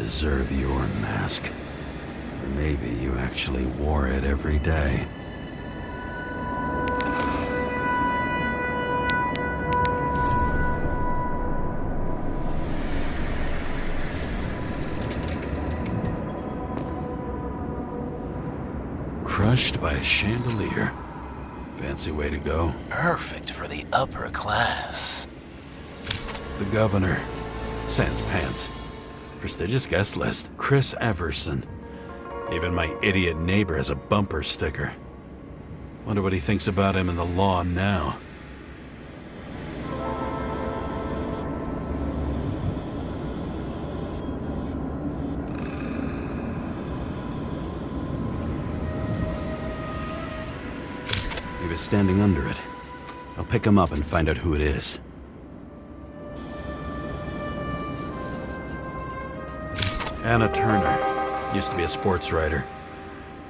deserve your mask. Or maybe you actually wore it every day. Crushed by a chandelier. Fancy way to go. Perfect for the upper class. The governor. Sans pants. Prestigious guest list. Chris Everson. Even my idiot neighbor has a bumper sticker. Wonder what he thinks about him in the law now. He was standing under it. I'll pick him up and find out who it is. Anna Turner. Used to be a sports writer.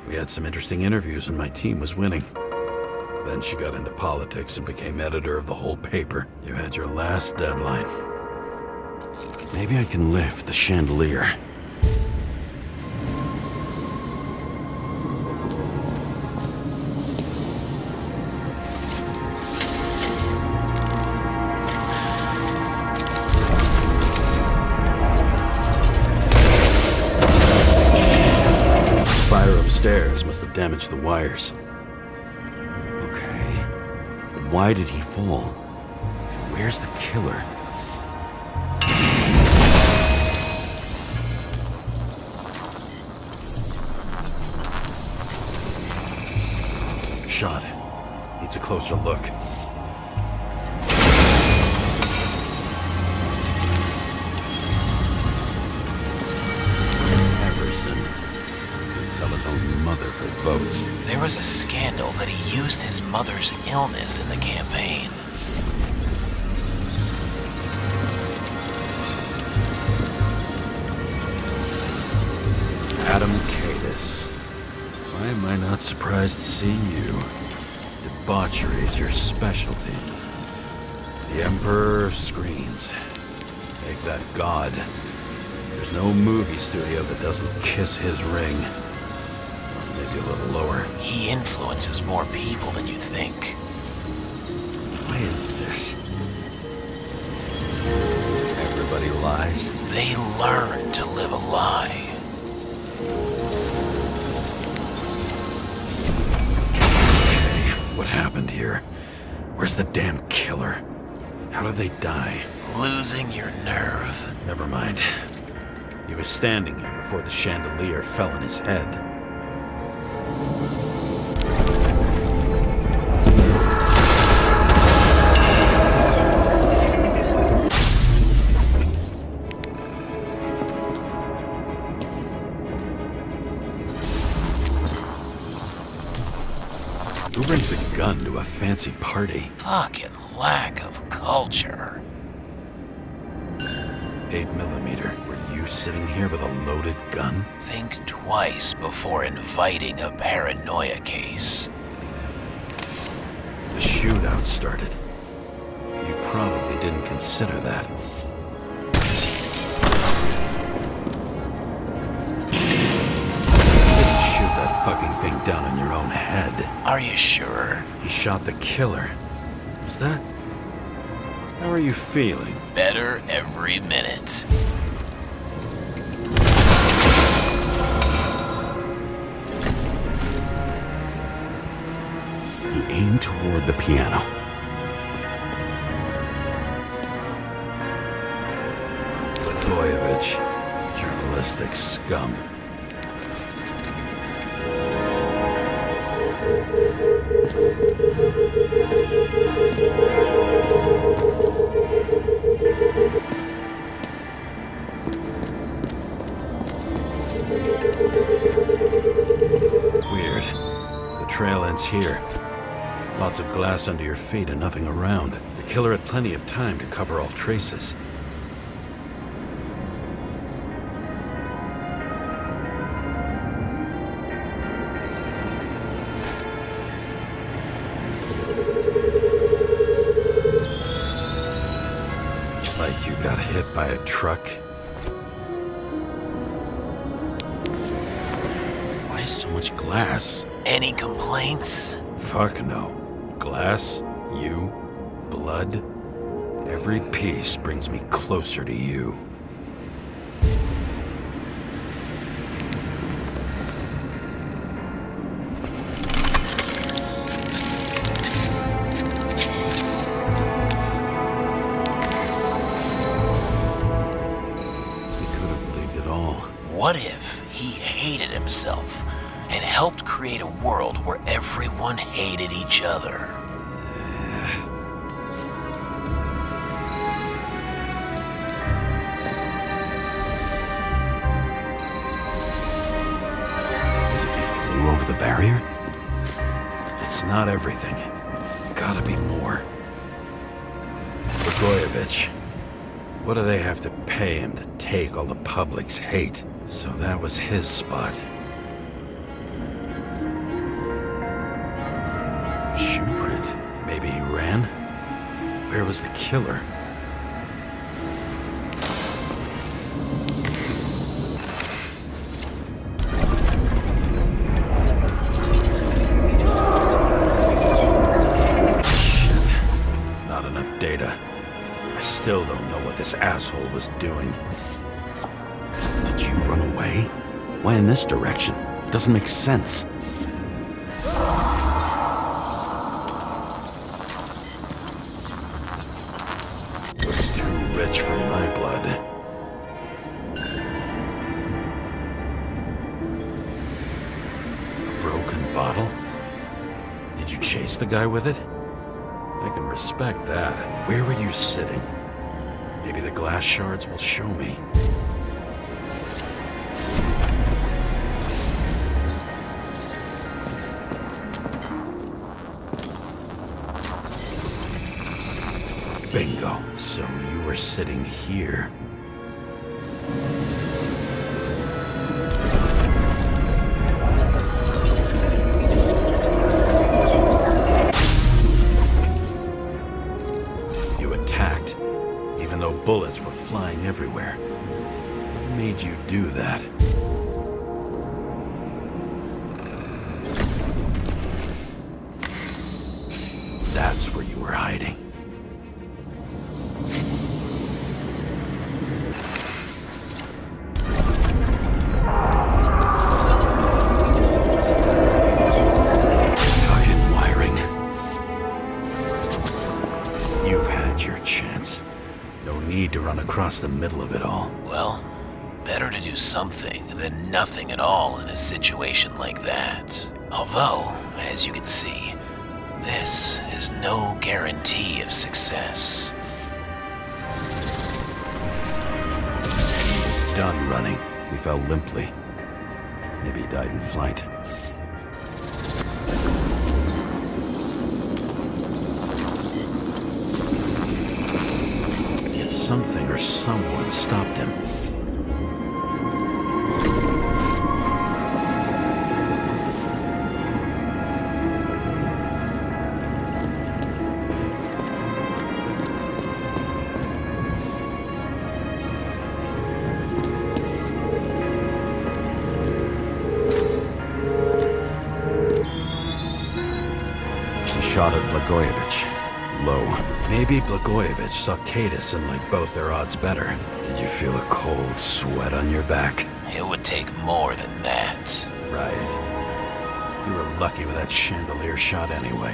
We had some interesting interviews when my team was winning. Then she got into politics and became editor of the whole paper. You had your last deadline. Maybe I can lift the chandelier. Stairs must have damaged the wires. Okay, but why did he fall? Where's the killer? Shot. Needs a closer look. Sell his own mother for votes. There was a scandal that he used his mother's illness in the campaign. Adam Cadis. Why am I not surprised to see you? Debauchery is your specialty. The Emperor of Screens. Make that god. There's no movie studio that doesn't kiss his ring. Maybe a little lower. He influences more people than you think. Why is this? Everybody lies. They learn to live a lie. Okay, what happened here? Where's the damn killer? How did they die? Losing your nerve. Never mind. He was standing here before the chandelier fell on his head. Who brings a gun to a fancy party? Fucking lack of culture. 8mm. Were you sitting here with a loaded gun? Think twice before inviting a paranoia case. The shootout started. You probably didn't consider that. You didn't shoot that fucking thing down on your own head. Are you sure? He shot the killer. Was that... How are you feeling? Better every minute. He aimed toward the piano. Blagojevich, journalistic scum. Weird. The trail ends here. Lots of glass under your feet and nothing around. The killer had plenty of time to cover all traces. Like you got hit by a truck. glass. Any complaints? Fuck no. Glass, you, blood. Every piece brings me closer to you. What if he hated himself and helped create a world where everyone hated each other? As if he flew over the barrier? It's not everything. Gotta be more. Blagojevich. What do they have to pay him to take all the public's hate? So that was his spot. Shoe print. Maybe he ran? Where was the killer? Shit. Not enough data. I still don't know what this asshole was doing. Did you run away? Why in this direction? It doesn't make sense. Looks too rich for my blood. A broken bottle? Did you chase the guy with it? I can respect that. Where were you sitting? Maybe the glass shards will show me. Bingo. So you were sitting here. You attacked, even though bullets were flying everywhere. What made you do that? That's where you were hiding. To run across the middle of it all. Well, better to do something than nothing at all in a situation like that. Although, as you can see, this is no guarantee of success. He was done running. He fell limply. Maybe he died in flight. Something or someone stopped him. He shot at Blagojevich. Low. Maybe Blagojevich saw Cadis and liked both their odds better. Did you feel a cold sweat on your back? It would take more than that. Right. You were lucky with that chandelier shot anyway.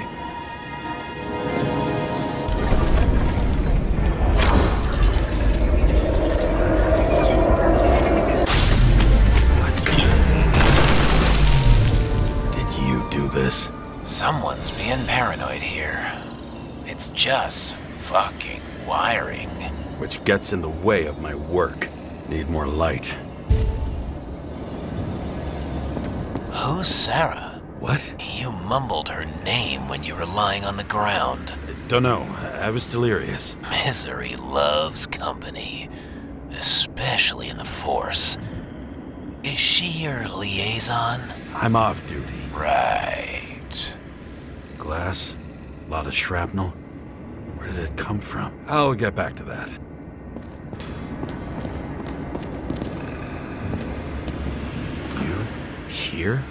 Did you do this? Someone's being paranoid here. It's just fucking wiring. Which gets in the way of my work. Need more light. Who's Sarah? What? You mumbled her name when you were lying on the ground. Dunno. I was delirious. Misery loves company, especially in the Force. Is she your liaison? I'm off duty. Right. Glass? A lot of shrapnel? Where did it come from? I'll get back to that. You? Here?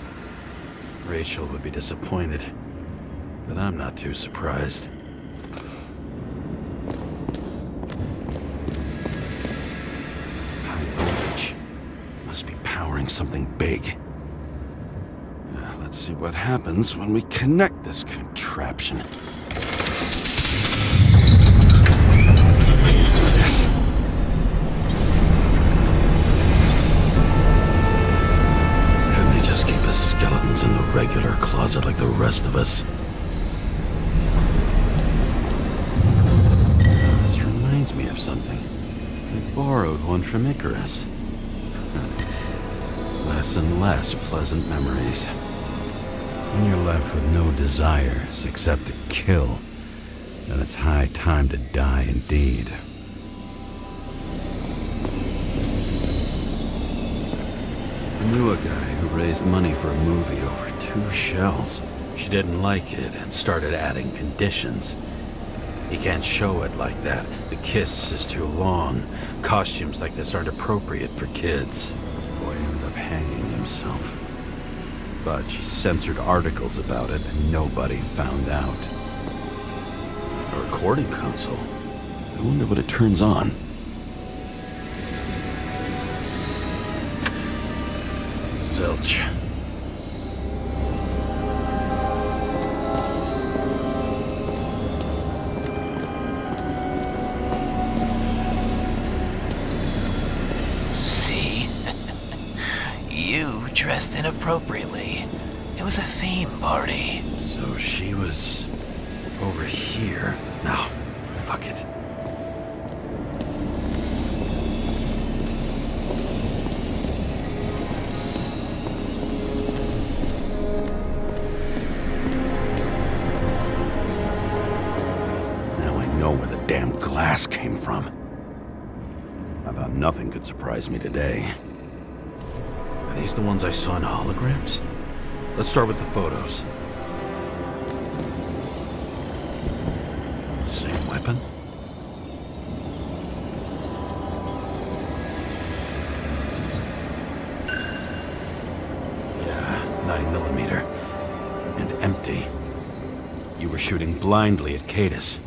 Rachel would be disappointed, but I'm not too surprised. High voltage. Must be powering something big. Let's see what happens when we connect this contraption. Couldn't he just keep his skeletons in the regular closet like the rest of us? This reminds me of something. I borrowed one from Icarus. Less and less pleasant memories. When you're left with no desires except to kill, then it's high time to die indeed. I knew a guy who raised money for a movie over 2 shells. She didn't like it and started adding conditions. He can't show it like that. The kiss is too long. Costumes like this aren't appropriate for kids. The boy ended up hanging himself. But she censored articles about it and nobody found out. A recording console? I wonder what it turns on. Zilch. See? You dressed inappropriately. It was a theme party. So she was over here. No, fuck it. Now I know where the damn glass came from. I thought nothing could surprise me today. Are these the ones I saw in holograms? Let's start with the photos. Same weapon? Yeah, 9mm. And empty. You were shooting blindly at Cadus.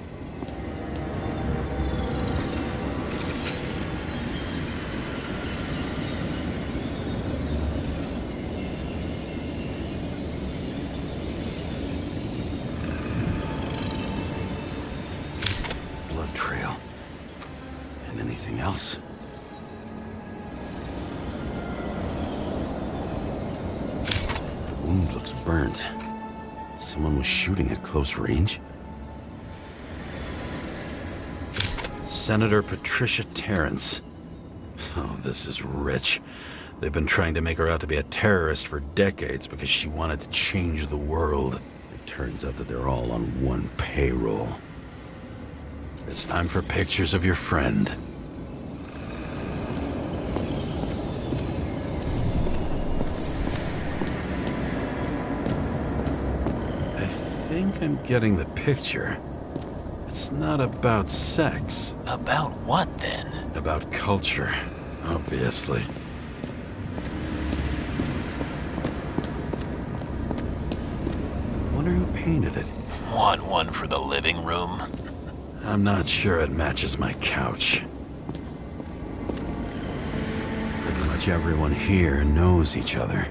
Trail. And anything else? The wound looks burnt. Someone was shooting at close range? Senator Patricia Terrence. Oh, this is rich. They've been trying to make her out to be a terrorist for decades because she wanted to change the world. It turns out that they're all on one payroll. It's time for pictures of your friend. I think I'm getting the picture. It's not about sex. About what, then? About culture, obviously. Wonder who painted it. Want one for the living room? I'm not sure it matches my couch. Pretty much everyone here knows each other.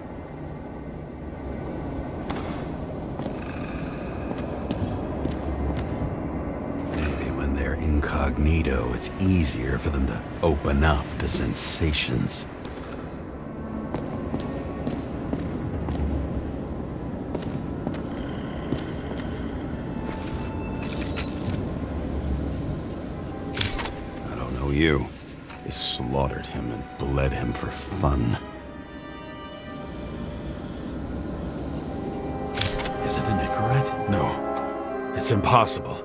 Maybe when they're incognito, it's easier for them to open up to sensations. You. They slaughtered him and bled him for fun. Is it a Nicorette? No. It's impossible.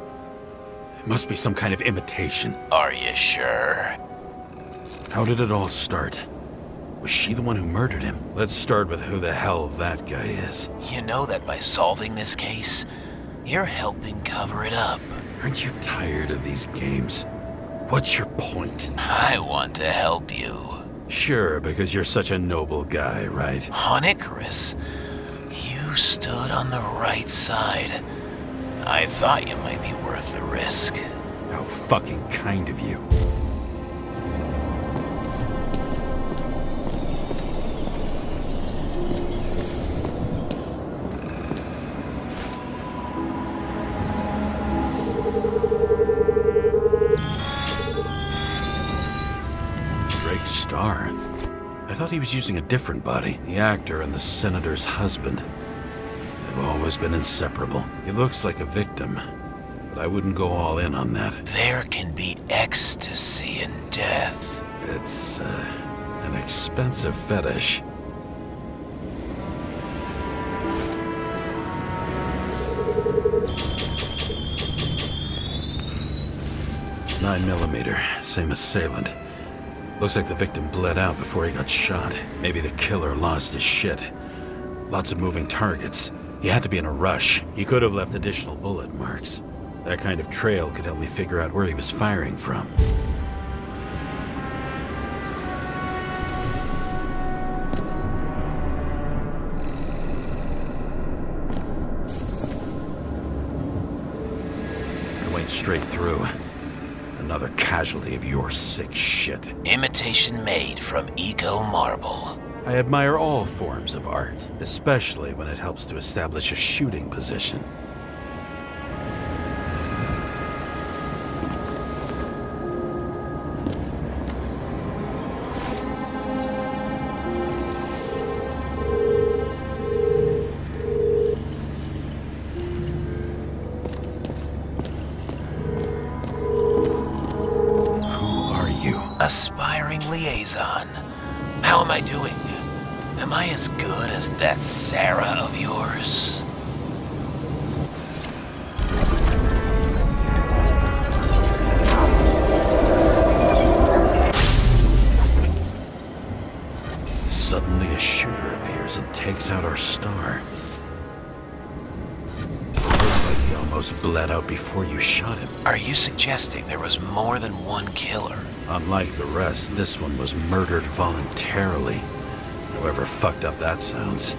It must be some kind of imitation. Are you sure? How did it all start? Was she the one who murdered him? Let's start with who the hell that guy is. You know that by solving this case, you're helping cover it up. Aren't you tired of these games? What's your point? I want to help you. Sure, because you're such a noble guy, right? On Icarus, you You stood on the right side. I thought you might be worth the risk. How fucking kind of you. I thought he was using a different body. The actor and the senator's husband. They've always been inseparable. He looks like a victim, but I wouldn't go all in on that. There can be ecstasy in death. It's, an expensive fetish. 9mm, same assailant. Looks like the victim bled out before he got shot. Maybe the killer lost his shit. Lots of moving targets. He had to be in a rush. He could have left additional bullet marks. That kind of trail could help me figure out where he was firing from. I went straight through. Another casualty of your sick shit. Imitation made from eco marble. I admire all forms of art, especially when it helps to establish a shooting position. Aspiring liaison. How am I doing? Am I as good as that Sarah of yours? Suddenly a shooter appears and takes out our star. Looks like he almost bled out before you shot him. Are you suggesting there was more than one killer? Unlike the rest, this one was murdered voluntarily. However fucked up that sounds.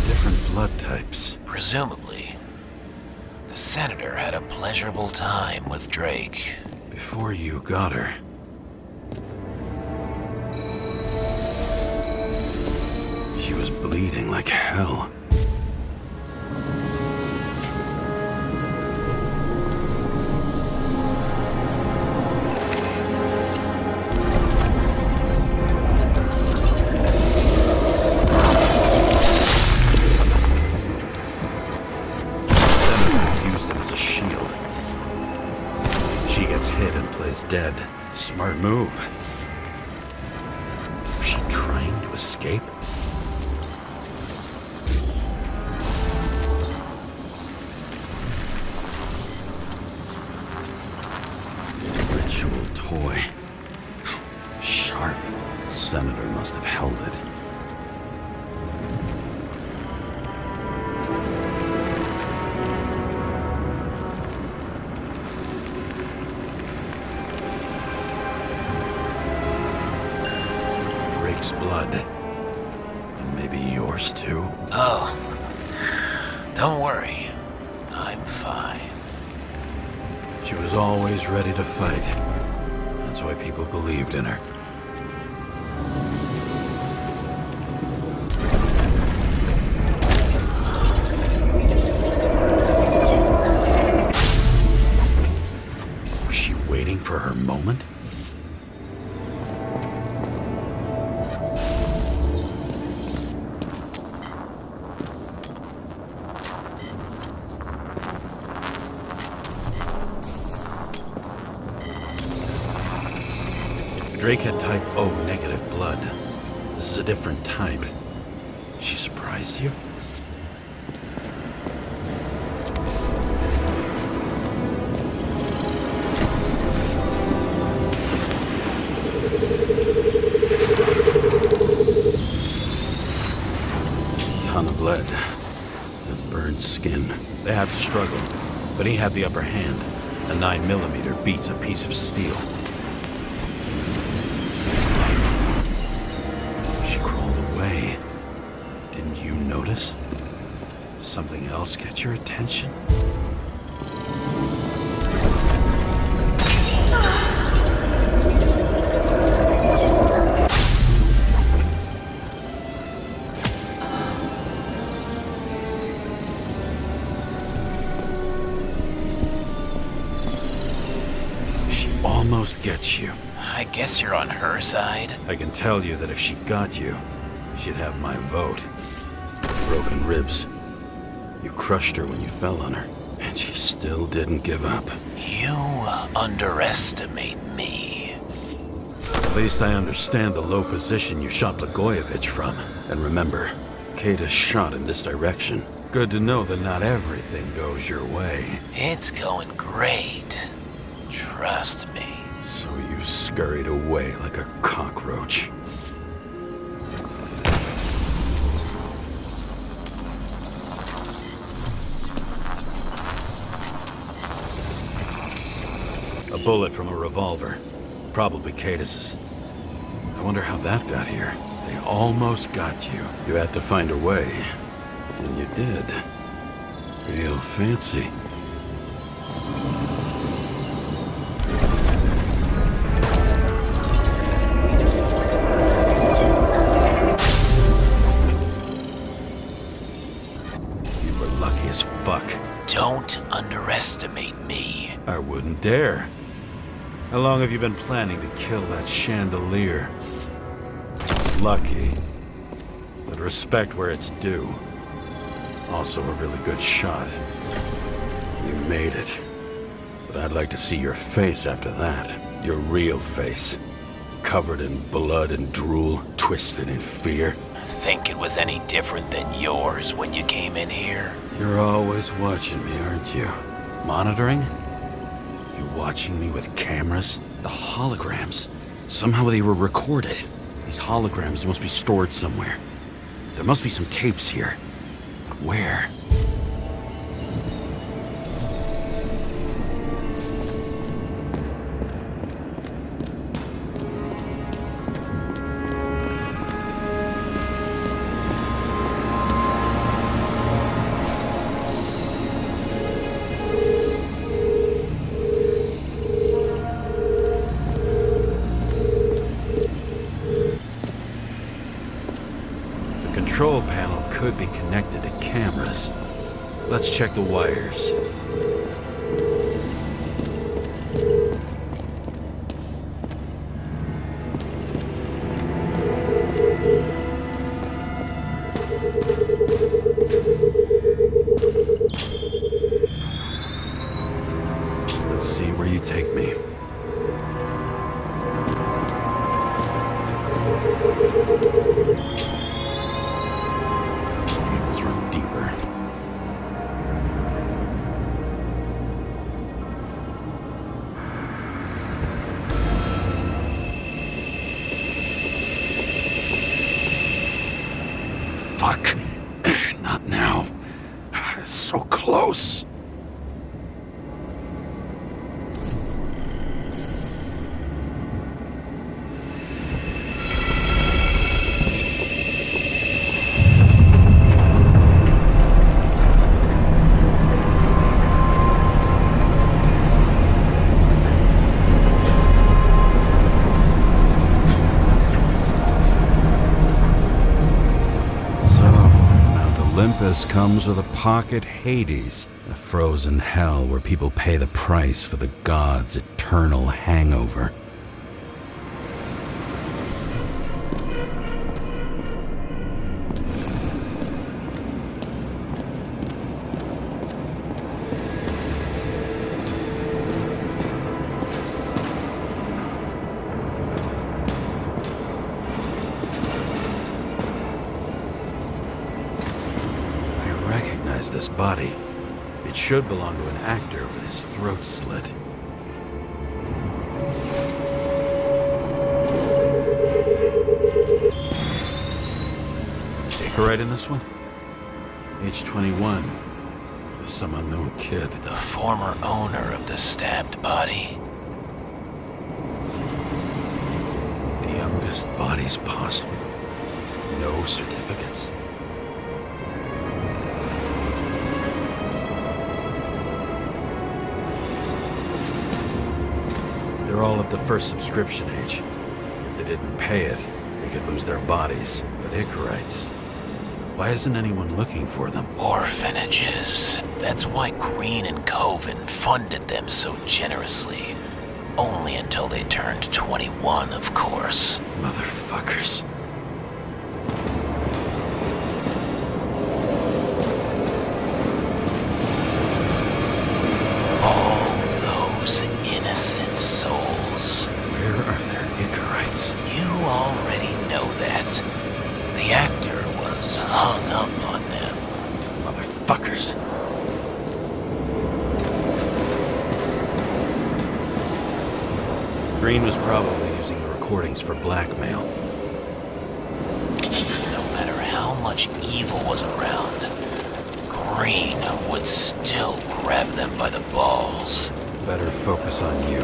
Different blood types. Presumably. The senator had a pleasurable time with Drake. Before you got her. She was bleeding like hell. Dead. Smart move. Was she trying to escape? Ritual toy. Sharp. Senator must have held it. Blood. And maybe yours too? Oh. Don't worry. I'm fine. She was always ready to fight. That's why people believed in her. Was she waiting for her moment? Drake had type O negative blood. This is a different type. She surprised you? bled. And burned skin. They had to struggle, but he had the upper hand. A 9mm beats a piece of steel. She crawled away. Didn't you notice? Something else get your attention? Almost gets you. I guess you're on her side. I can tell you that if she got you, she'd have my vote. Broken ribs. You crushed her when you fell on her, and she still didn't give up. You underestimate me. At least I understand the low position you shot Blagojevich from. And remember, Kata's shot in this direction. Good to know that not everything goes your way. It's going great. Trust me. So you scurried away like a cockroach. A bullet from a revolver. Probably Cadis's. I wonder how that got here. They almost got you. You had to find a way. And you did. Real fancy. Fuck. Don't underestimate me. I wouldn't dare. How long have you been planning to kill that chandelier? Lucky. But respect where it's due. Also a really good shot. You made it. But I'd like to see your face after that. Your real face. Covered in blood and drool, twisted in fear. Think it was any different than yours when you came in here? You're always watching me, aren't you? Monitoring? You watching me with cameras? The holograms. Somehow they were recorded. These holograms must be stored somewhere. There must be some tapes here. But where? The control panel could be connected to cameras. Let's check the wires. Let's see where you take me. Cables run deeper. Fuck. Not now. It's so close. Olympus comes with a pocket Hades, a frozen hell where people pay the price for the gods' eternal hangover. This body. It should belong to an actor with his throat slit. Take her right in this one? age 21. Some unknown kid. The former owner of the stabbed body. The youngest bodies possible. No certificates. They're all at the first subscription age. If they didn't pay it, they could lose their bodies. But Icarites, why isn't anyone looking for them? Orphanages. That's why Green and Coven funded them so generously. Only until they turned 21, of course. Motherfuckers. All those innocent souls. Where are their Icarites? You already know that. The actor was hung up on them. Motherfuckers. Green was probably using the recordings for blackmail. No matter how much evil was around, Green would still grab them by the balls. Better focus on you.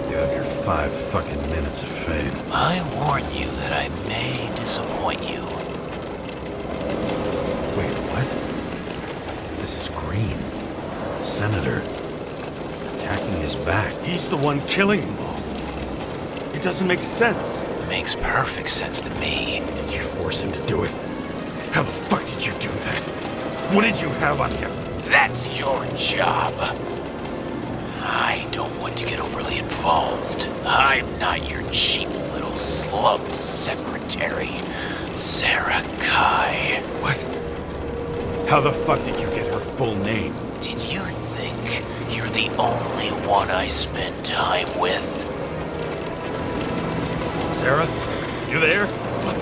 You have your 5 fucking minutes of fame. I warn you that I may disappoint you. Wait, what? This is Green. Senator. Attacking his back. He's the one killing them all. It doesn't make sense. Makes perfect sense to me. Did you force him to do it? How the fuck did you do that? What did you have on him? That's your job. I don't want to get overly involved. I'm not your cheap little slum secretary, Sarah Kai. What? How the fuck did you get her full name? Did you think you're the only one I spend time with? Sarah? You there? Fuck.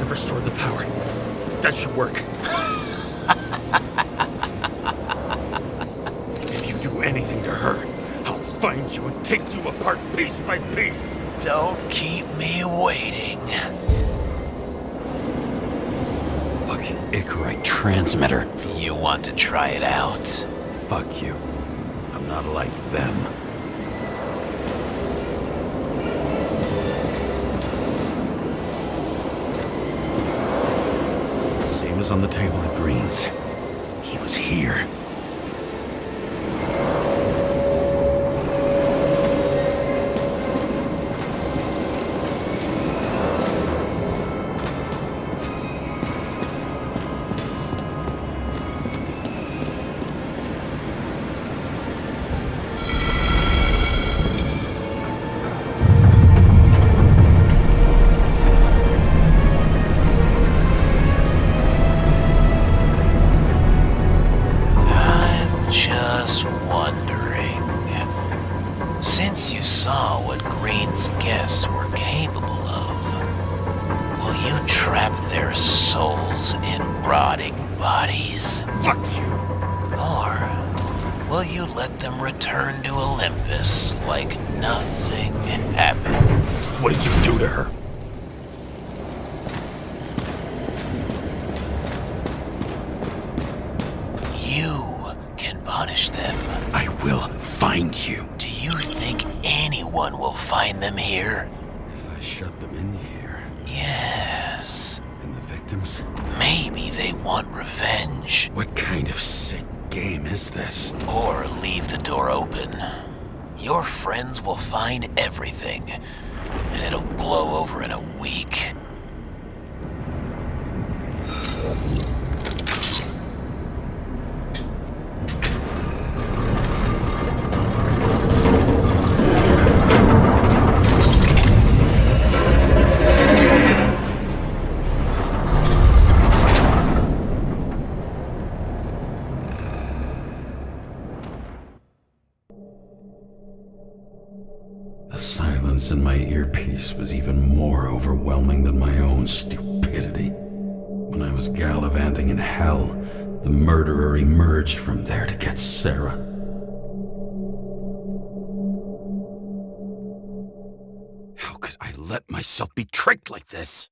I've restored the power. That should work. If you do anything to her, I'll find you and take you apart piece by piece. Don't keep me waiting. Fucking Icarite transmitter. You want to try it out? Fuck you. I'm not like them. Same as on the table at Green's. He was here. Just wondering, since you saw what Green's guests were capable of, will you trap their souls in rotting bodies? Fuck you. Or will you let them return to Olympus like nothing happened? What did you do to her? You can punish them. I will find you. Do you think anyone will find them here? If I shut them in here, Yes. and the victims, Maybe they want revenge. what kind of sick game is this? Or leave the door open. Your friends will find everything, and it'll blow over in a week. The silence in my earpiece was even more overwhelming than my own stupidity. When I was gallivanting in hell, the murderer emerged from there to get Sarah. How could I let myself be tricked like this?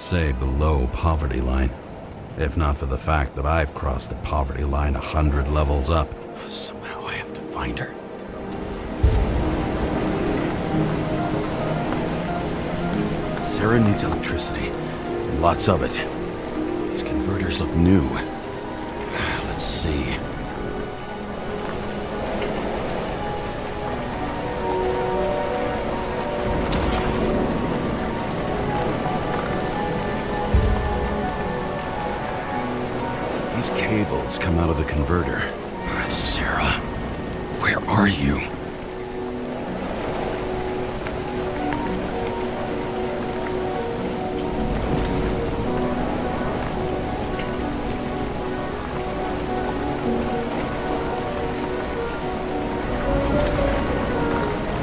say below poverty line. If not for the fact that I've crossed the poverty line 100 levels up. Somehow I have to find her. Sarah needs electricity, and lots of it. These converters look new. Let's see. These cables come out of the converter. Sarah, where are you?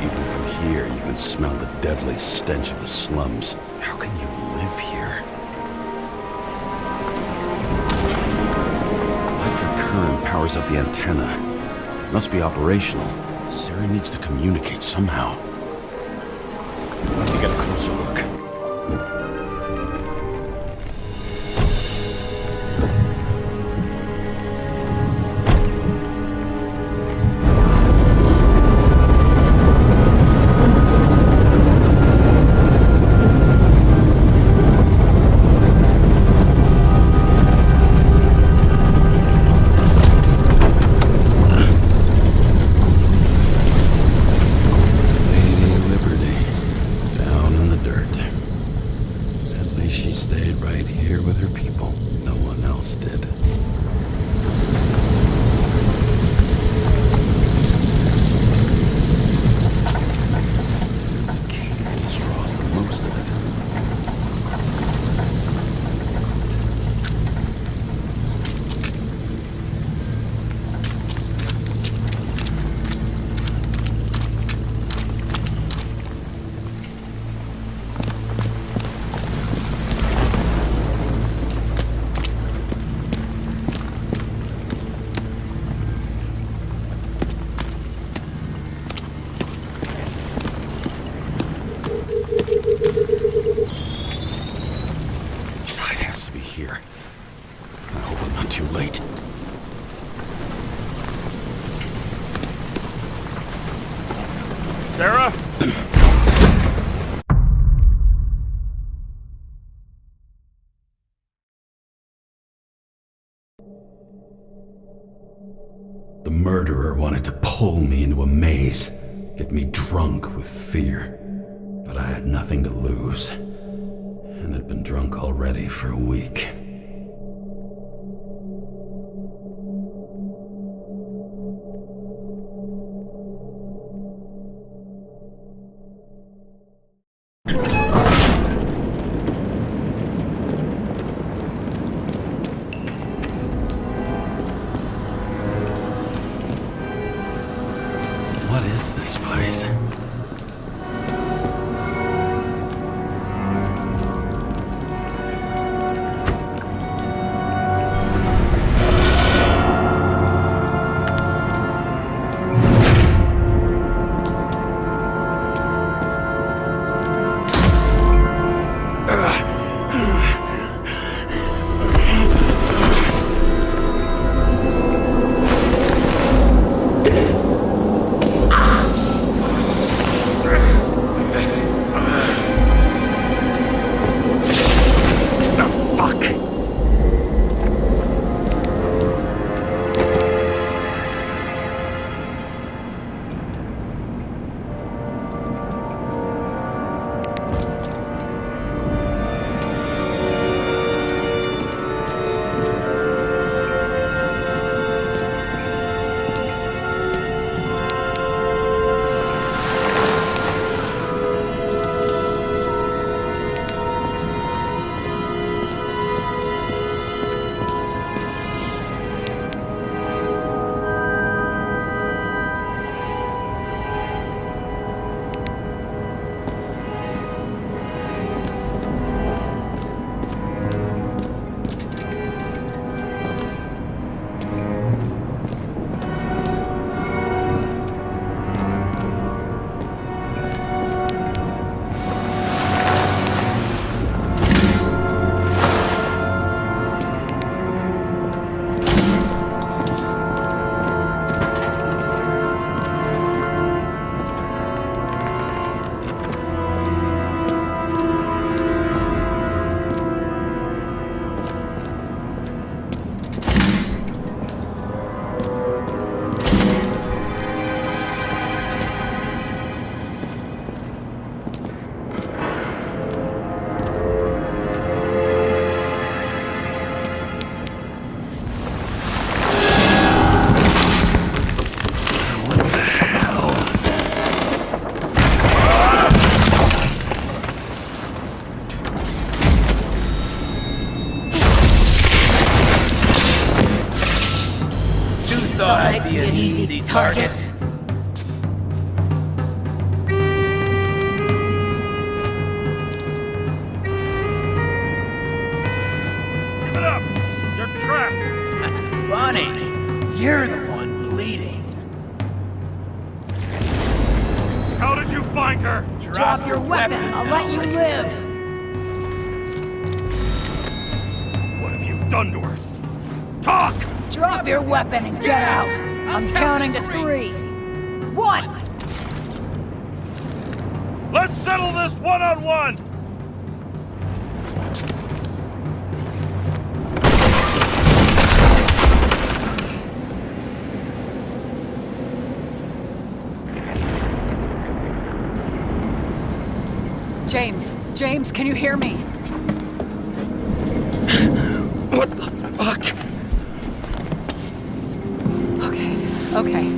Even from here, you can smell the deadly stench of the slums. How can you live here? Current powers up the antenna. It must be operational. Sarah needs to communicate somehow. I have to get a closer look. Sarah? The murderer wanted to pull me into a maze, get me drunk with fear. But I had nothing to lose, and had been drunk already for a week. What is this place? thought I'd be an easy target. Give it up! You're trapped! Funny. You're the one bleeding. How did you find her? Drop your weapon. I'll let you live. What have you done to her? Talk! Drop your weapon and get out. I'm counting to 3. 1. Let's settle this one-on-one! James, can you hear me? What the fuck? Okay.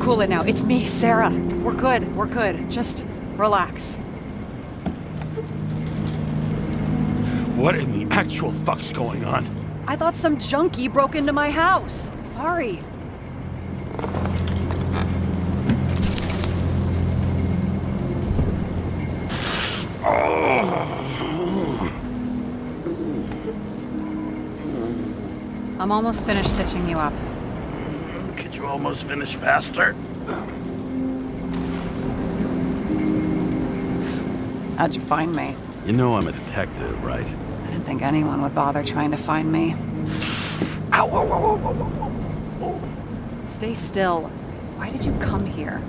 Cool it now. It's me, Sarah. We're good. Just relax. What in the actual fuck's going on? I thought some junkie broke into my house. Sorry. I'm almost finished stitching you up. Could you almost finish faster? How'd you find me? You know I'm a detective, right? I didn't think anyone would bother trying to find me. Ow, whoa, whoa, whoa, whoa, whoa. Stay still. Why did you come here?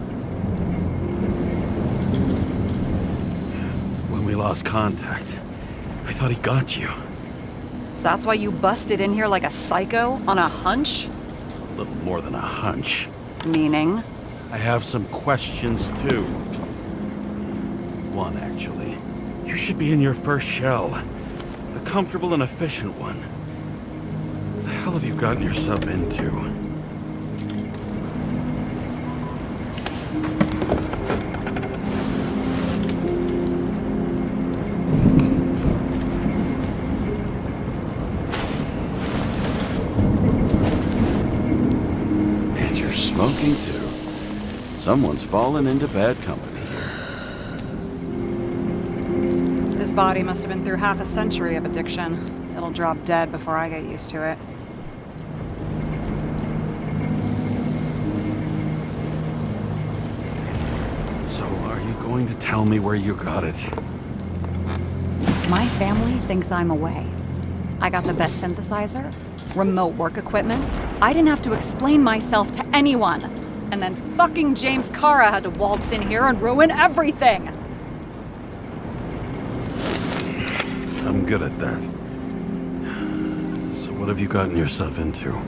When we lost contact, I thought he got you. So that's why you busted in here like a psycho on a hunch? A little more than a hunch. Meaning? I have some questions, too. One, actually. You should be in your first shell. A comfortable and efficient one. What the hell have you gotten yourself into? And you're smoking, too. Someone's fallen into bad company. His body must have been through half a century of addiction. It'll drop dead before I get used to it. So, are you going to tell me where you got it? My family thinks I'm away. I got the best synthesizer, remote work equipment. I didn't have to explain myself to anyone. And then fucking James Cara had to waltz in here and ruin everything. I'm good at that. So what have you gotten yourself into?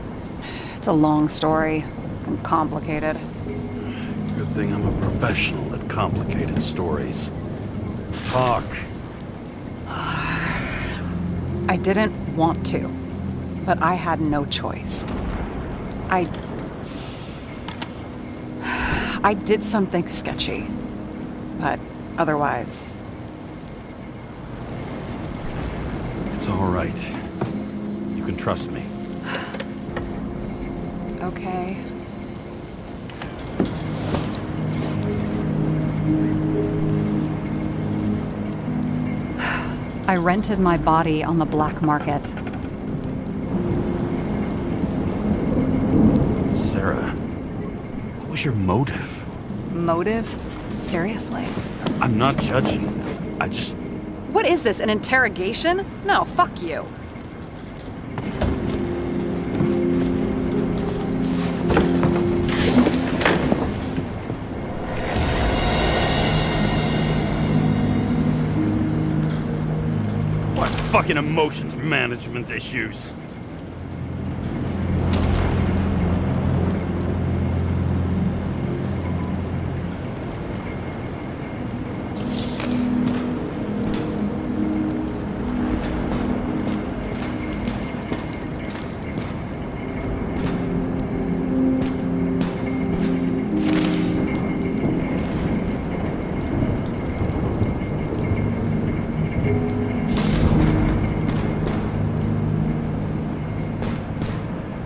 It's a long story and complicated. Good thing I'm a professional at complicated stories. Talk. I didn't want to, but I had no choice. I did something sketchy, but otherwise... It's all right. You can trust me. Okay. I rented my body on the black market. Sarah, what was your motive? Motive? Seriously? I'm not judging. I just... What is this, an interrogation? No, fuck you. What fucking emotions management issues?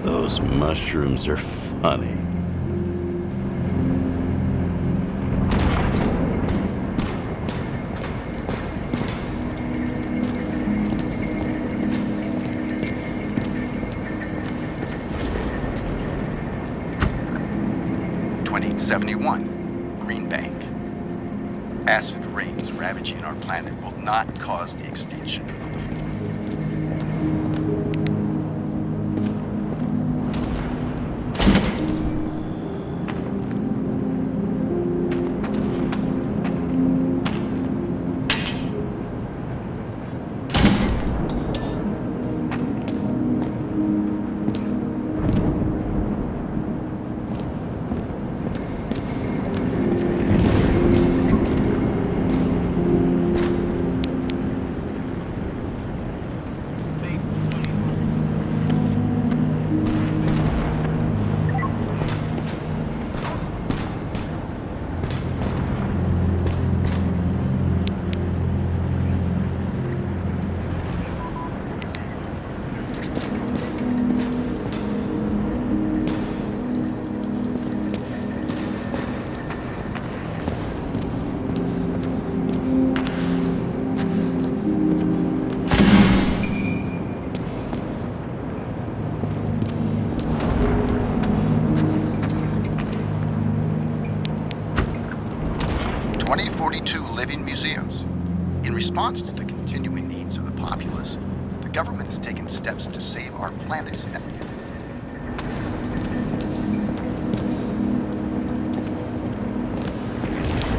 Those mushrooms are funny. Green Bank. Acid rains ravaging our planet will not cause the extinction of the living museums. In response to the continuing needs of the populace, the government has taken steps to save our planet.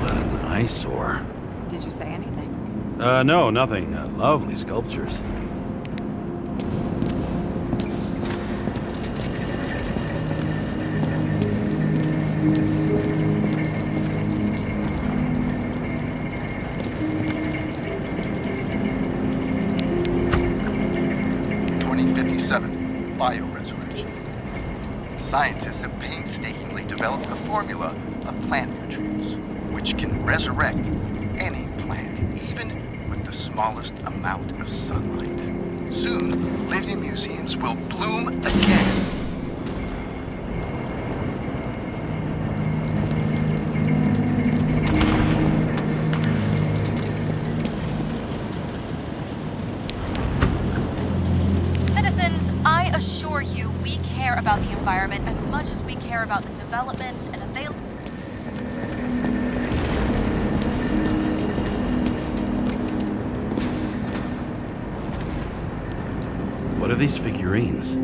What an eyesore. Did you say anything? No, nothing. Lovely sculptures. Bioresurrection. Scientists have painstakingly developed a formula of plant nutrients, which can resurrect any plant, even with the smallest amount of sunlight. Soon, living museums will bloom again. About the environment as much as we care about the development and What are these figurines?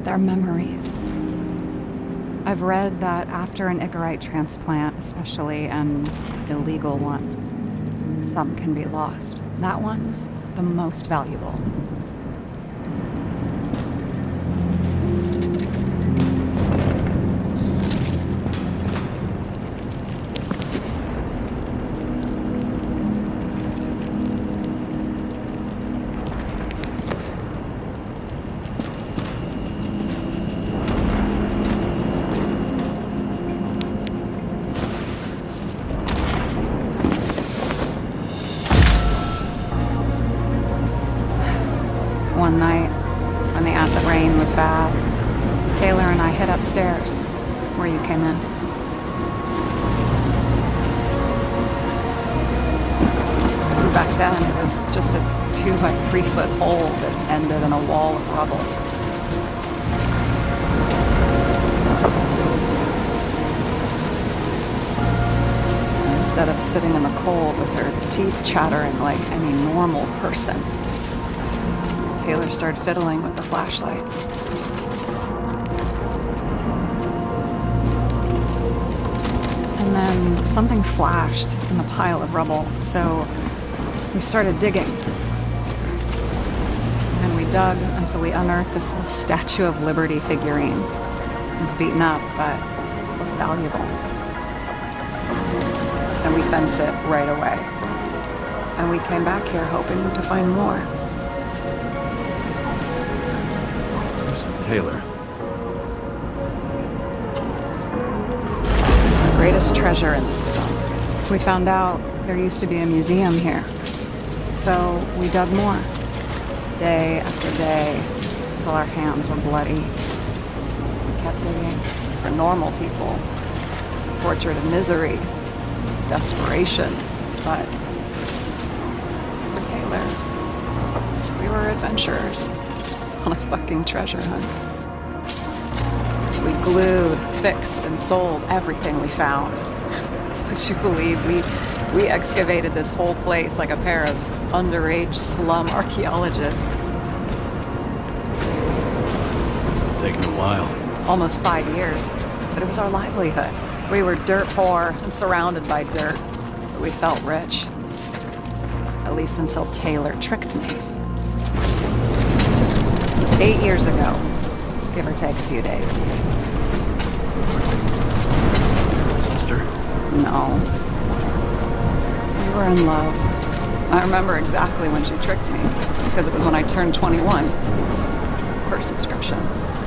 They're memories. I've read that after an Icarite transplant, especially an illegal one, some can be lost. That one's the most valuable. One night, when the acid rain was bad, Taylor and I hid upstairs, where you came in. Back then, it was just a 2 by 3 foot hole that ended in a wall of rubble. And instead of sitting in the cold with her teeth chattering like any normal person, Taylor started fiddling with the flashlight. And then something flashed in the pile of rubble, so we started digging. And we dug until we unearthed this little Statue of Liberty figurine. It was beaten up, but looked valuable. And we fenced it right away. And we came back here hoping to find more. Taylor. The greatest treasure in this film. We found out there used to be a museum here. So we dug more. Day after day, until our hands were bloody. kept digging for normal people. Portrait of misery, desperation, but for Taylor, we were adventurers on a fucking treasure hunt. We glued, fixed, and sold everything we found. Would you believe we excavated this whole place like a pair of underage slum archaeologists? Must have taken a while. Almost 5 years, but it was our livelihood. We were dirt poor and surrounded by dirt, but we felt rich. At least until Taylor tricked me. 8 years ago, give or take a few days. Sister? No. We were in love. I remember exactly when she tricked me, because it was when I turned 21. Her subscription.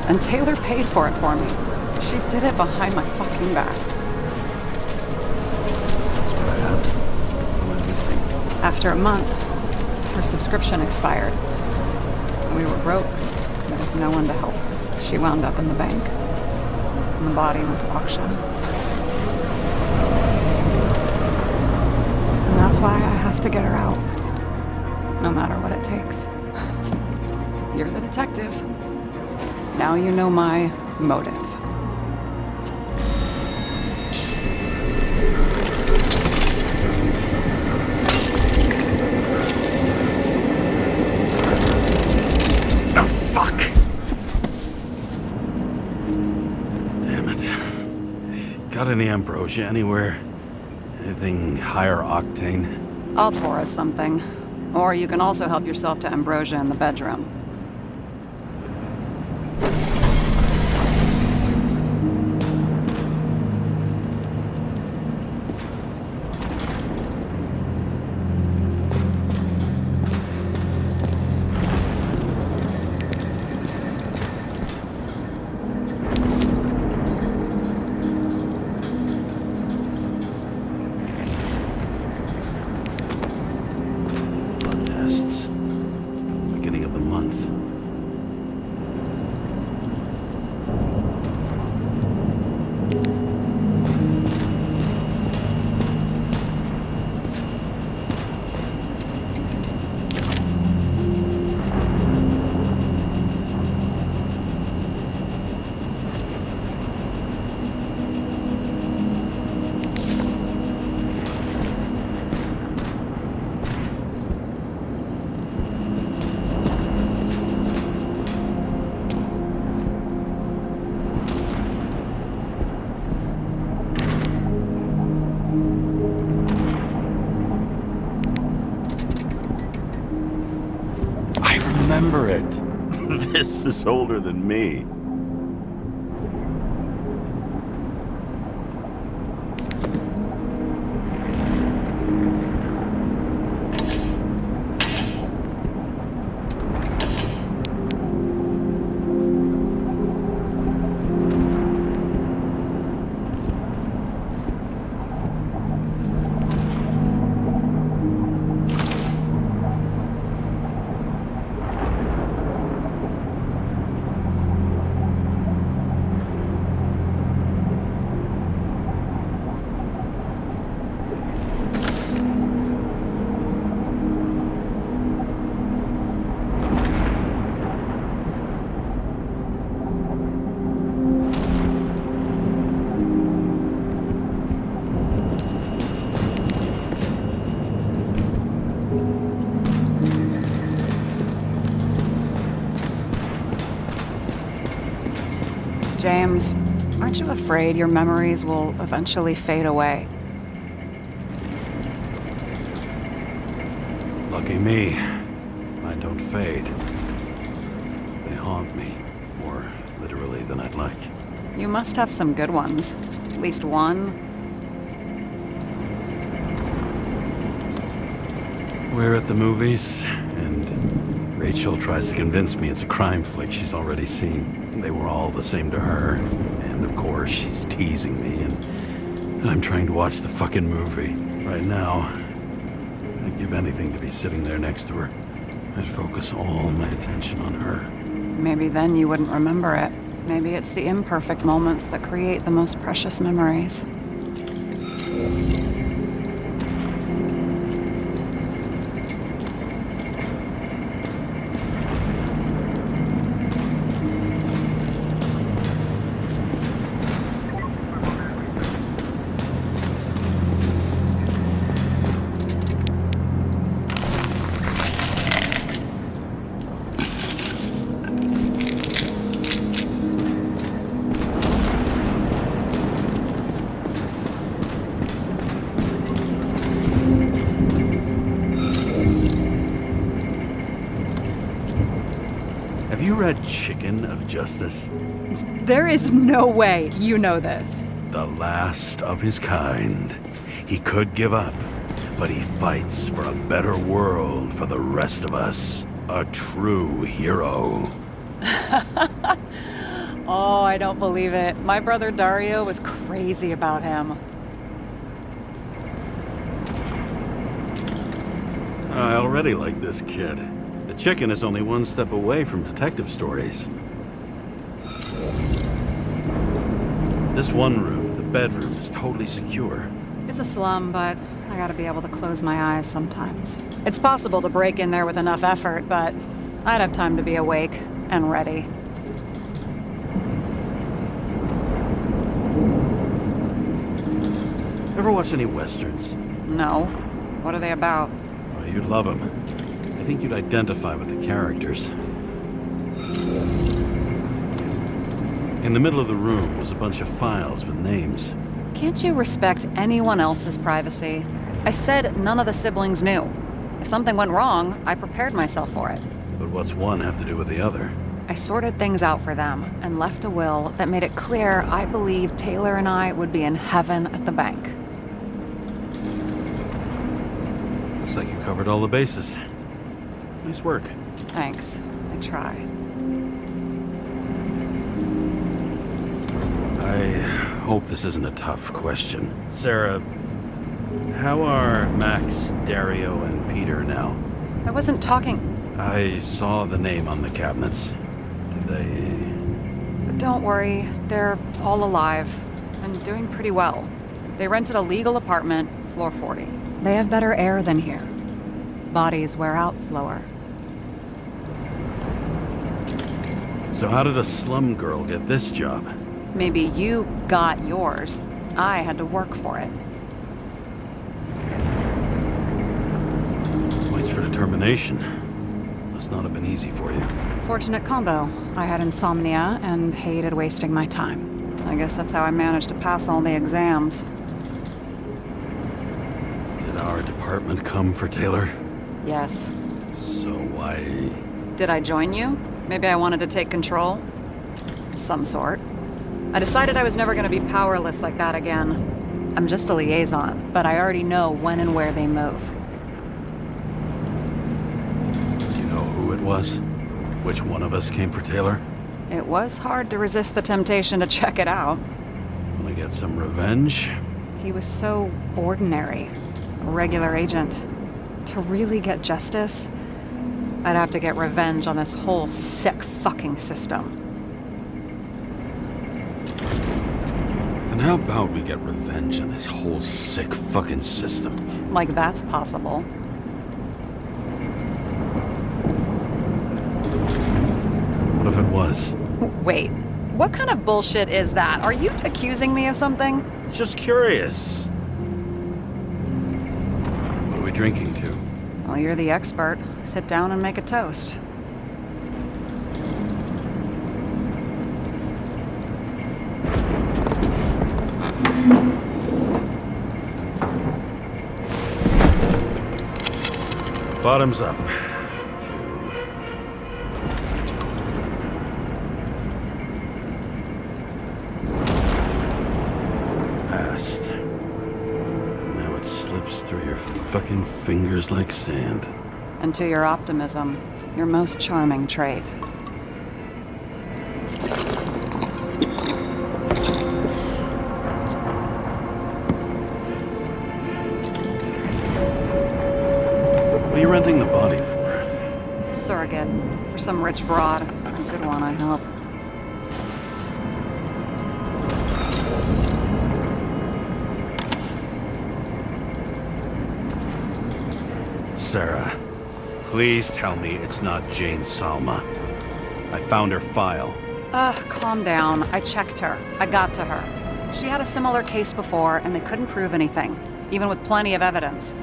And Taylor paid for it for me. She did it behind my fucking back. That's what happened. What went missing? After a month, her subscription expired. We were broke. There was no one to help her. She wound up in the bank. And the body went to auction. And that's why I have to get her out. No matter what it takes. You're the detective. Now you know my motive. Oh, fuck! Damn it. Got any ambrosia anywhere? Anything higher octane? I'll pour us something. Or you can also help yourself to ambrosia in the bedroom. Blood tests. From the beginning of the month. Remember it. This is older than me. James, aren't you afraid your memories will eventually fade away? Lucky me. Mine don't fade. They haunt me, more literally than I'd like. You must have some good ones. At least one. We're at the movies, and Rachel tries to convince me it's a crime flick she's already seen. They were all the same to her, and of course she's teasing me, and I'm trying to watch the fucking movie. Right now, I'd give anything to be sitting there next to her. I'd focus all my attention on her. Maybe then you wouldn't remember it. Maybe it's the imperfect moments that create the most precious memories. Have you read Chicken of Justice? There is no way you know this. The last of his kind. He could give up, but he fights for a better world for the rest of us. A true hero. Oh, I don't believe it. My brother Dario was crazy about him. I already like this kid. The chicken is only one step away from detective stories. This one room, the bedroom, is totally secure. It's a slum, but I gotta be able to close my eyes sometimes. It's possible to break in there with enough effort, but I'd have time to be awake and ready. Ever watch any westerns? No. What are they about? Well, you'd love them. I think you'd identify with the characters. In the middle of the room was a bunch of files with names. Can't you respect anyone else's privacy? I said none of the siblings knew. If something went wrong, I prepared myself for it. But what's one have to do with the other? I sorted things out for them and left a will that made it clear I believed Taylor and I would be in heaven at the bank. Looks like you covered all the bases. Nice work. Thanks. I try. I hope this isn't a tough question. Sarah, how are Max, Dario, and Peter now? I wasn't talking... I saw the name on the cabinets. Did they... Don't worry, they're all alive and doing pretty well. They rented a legal apartment, floor 40. They have better air than here. Bodies wear out slower. So how did a slum girl get this job? Maybe you got yours. I had to work for it. Points for determination. Must not have been easy for you. Fortunate combo. I had insomnia and hated wasting my time. I guess that's how I managed to pass all the exams. Did our department come for Taylor? Yes. So why... Did I join you? Maybe I wanted to take control? Of some sort. I decided I was never going to be powerless like that again. I'm just a liaison, but I already know when and where they move. Do you know who it was? Which one of us came for Taylor? It was hard to resist the temptation to check it out. Wanna get some revenge? He was so ordinary. A regular agent. To really get justice, I'd have to get revenge on this whole sick fucking system. Then how about we get revenge on this whole sick fucking system? Like that's possible. What if it was? Wait, what kind of bullshit is that? Are you accusing me of something? Just curious. What are we drinking to? Well, you're the expert. Sit down and make a toast. Bottoms up. Past. Now it slips through your fucking fingers like sand. And to your optimism, your most charming trait. What are you renting the body for? Surrogate. For some rich broad. A good one, I hope. Sarah, please tell me it's not Jane Salma. I found her file. Calm down. I checked her. I got to her. She had a similar case before, and they couldn't prove anything, even with plenty of evidence.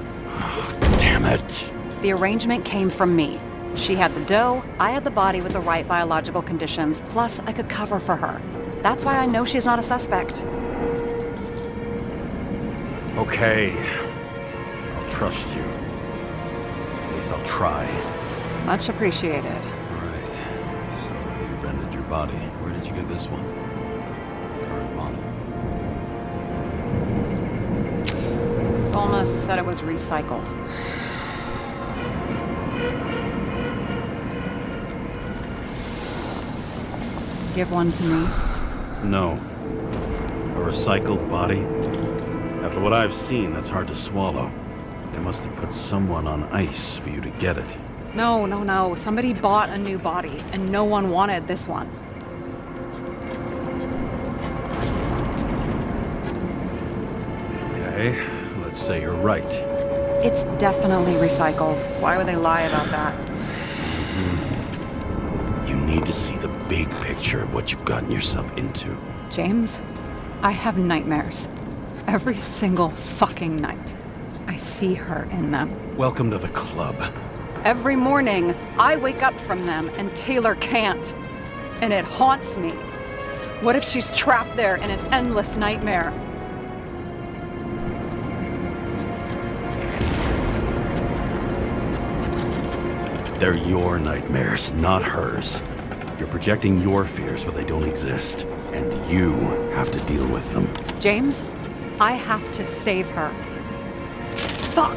Damn it. The arrangement came from me. She had the dough, I had the body with the right biological conditions, plus I could cover for her. That's why I know she's not a suspect. Okay. I'll trust you. At least I'll try. Much appreciated. All right. So you rented your body. Where did you get this one? The current model. Salma said it was recycled. Give one to me. No. A recycled body? After what I've seen, that's hard to swallow. They must have put someone on ice for you to get it. No. Somebody bought a new body, and no one wanted this one. Okay, let's say you're right. It's definitely recycled. Why would they lie about that? You need to see the big picture of what you've gotten yourself into. James, I have nightmares. Every single fucking night. I see her in them. Welcome to the club. Every morning, I wake up from them and Taylor can't. And it haunts me. What if she's trapped there in an endless nightmare? They're your nightmares, not hers. You're projecting your fears where they don't exist, and you have to deal with them. James, I have to save her. Fuck!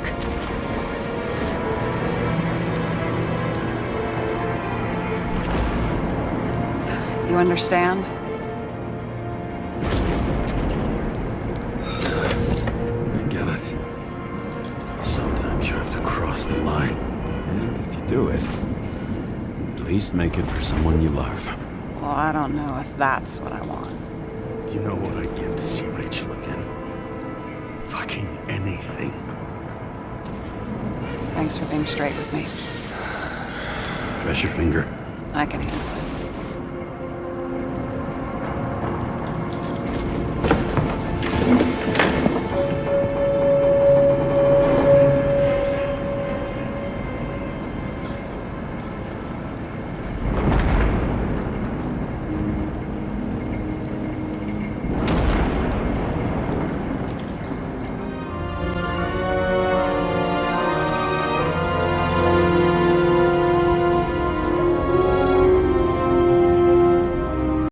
You understand? I get it. Sometimes you have to cross the line. And if you do it, at least make it for someone you love. Well, I don't know if that's what I want. Do you know what I'd give to see Rachel again? Fucking anything. Thanks for being straight with me. Press your finger. I can handle it.